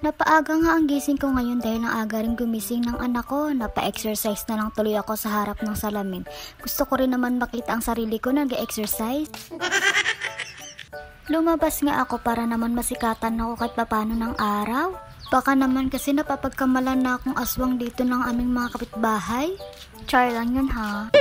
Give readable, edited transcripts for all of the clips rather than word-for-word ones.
Napaaga nga ang gising ko ngayon dahil ang aga rin gumising ng anak ko. Napa-exercise na lang tuloy ako sa harap ng salamin. Gusto ko rin naman makita ang sarili ko nag-exercise. Lumabas nga ako para naman masikatan ako kahit papano ng araw. Baka naman kasi napapagkamalan na akong aswang dito ng aming mga kapitbahay. Char lang yun ha.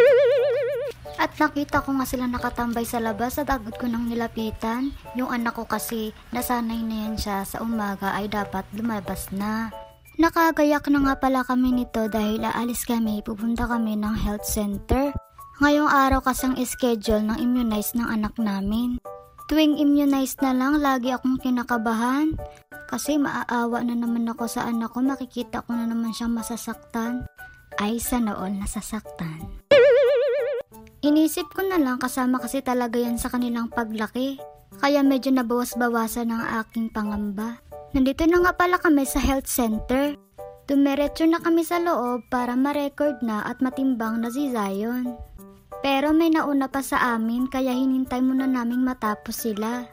At nakita ko nga sila nakatambay sa labas at agad ko nang nilapitan. Yung anak ko kasi nasanay na yan siya sa umaga ay dapat lumabas na. Nakagayak na nga pala kami nito dahil aalis kami, pupunta kami ng health center. Ngayong araw kasang schedule ng immunize ng anak namin. Tuwing immunize na lang, lagi akong kinakabahan. Kasi maaawa na naman ako sa anak ko, makikita ko na naman siyang masasaktan. Ay sana all nasasaktan. Inisip ko na lang kasama kasi talaga yan sa kanilang paglaki. Kaya medyo nabawas-bawasan ang aking pangamba. Nandito na nga pala kami sa health center. Dumiretso na kami sa loob para ma-record na at matimbang na si Zion. Pero may nauna pa sa amin kaya hinintay muna naming matapos sila.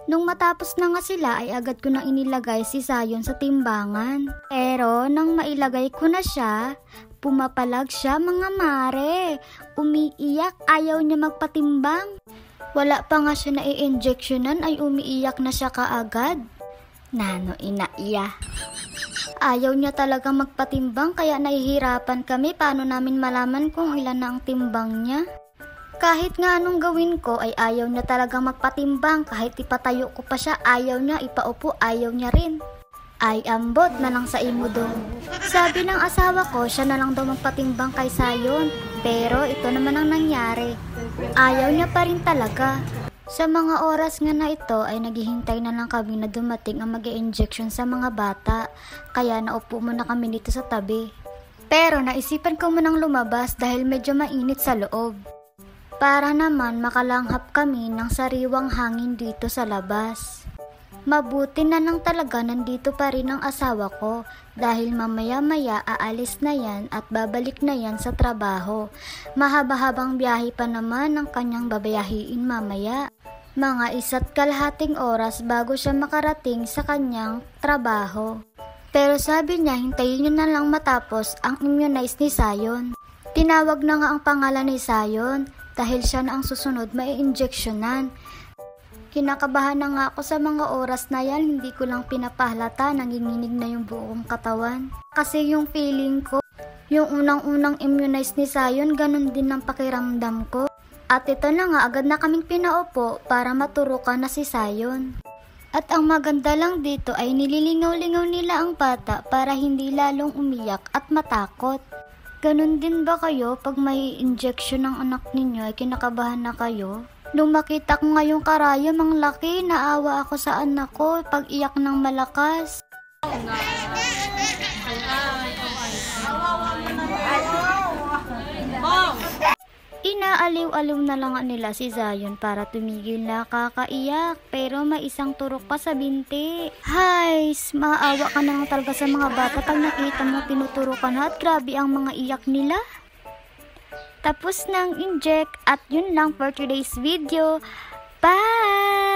Nung matapos na nga sila ay agad ko nang inilagay si Zion sa timbangan. Pero nang mailagay ko na siya, pumapalag siya mga mare. Umiiyak, ayaw niya magpatimbang. Wala pa nga siya na-i-injectionan ay umiiyak na siya kaagad. Nano inaiya. Ayaw niya talaga magpatimbang kaya nahihirapan kami paano namin malaman kung ilan na ang timbang niya. Kahit nga anong gawin ko ay ayaw niya talaga magpatimbang. Kahit ipatayo ko pa siya, ayaw niya. Ipaupo, ayaw niya rin. Ay ambot na lang sa imo do. Sabi ng asawa ko, siya na lang daw magpatimbang kay Zion. Pero ito naman ang nangyari. Ayaw niya pa rin talaga. Sa mga oras nga na ito ay naghihintay na lang kami na dumating ang mag-i-injection sa mga bata. Kaya naupo muna kami dito sa tabi. Pero naisipan ko munang lumabas dahil medyo mainit sa loob. Para naman makalanghap kami ng sariwang hangin dito sa labas. Mabuti na lang talaga nandito pa rin ang asawa ko dahil mamaya-maya aalis na yan at babalik na yan sa trabaho. Mahaba-habang biyahe pa naman ang kanyang babayahiin mamaya. Mga 1.5 oras bago siya makarating sa kanyang trabaho. Pero sabi niya hintayin niyo na lang matapos ang immunize ni Zion. Tinawag na nga ang pangalan ni Zion dahil siya na ang susunod mai-injectionan. Kinakabahan na nga ako sa mga oras na yan, hindi ko lang pinapahalata, nanginginig na yung buong katawan. Kasi yung feeling ko, yung unang-unang immunize ni Zion, ganun din ang pakiramdam ko. At ito na nga, agad na kaming pinaupo para maturukan na si Zion. At ang maganda lang dito ay nililingaw-lingaw nila ang bata para hindi lalong umiyak at matakot. Ganun din ba kayo pag may injection ng anak ninyo ay kinakabahan na kayo? Nung makita ko ngayong karayom ang laki, naawa ako sa anak ko pag iyak ng malakas. Inaaliw-aliw na lang nila si Zion para tumigil na kakaiyak pero may isang turok pa sa binti. Hays, maawa ka na lang talaga sa mga bata pag nakita mo tinuturukan at grabe ang mga iyak nila. Tapos nang inject at yun lang for today's video. Bye!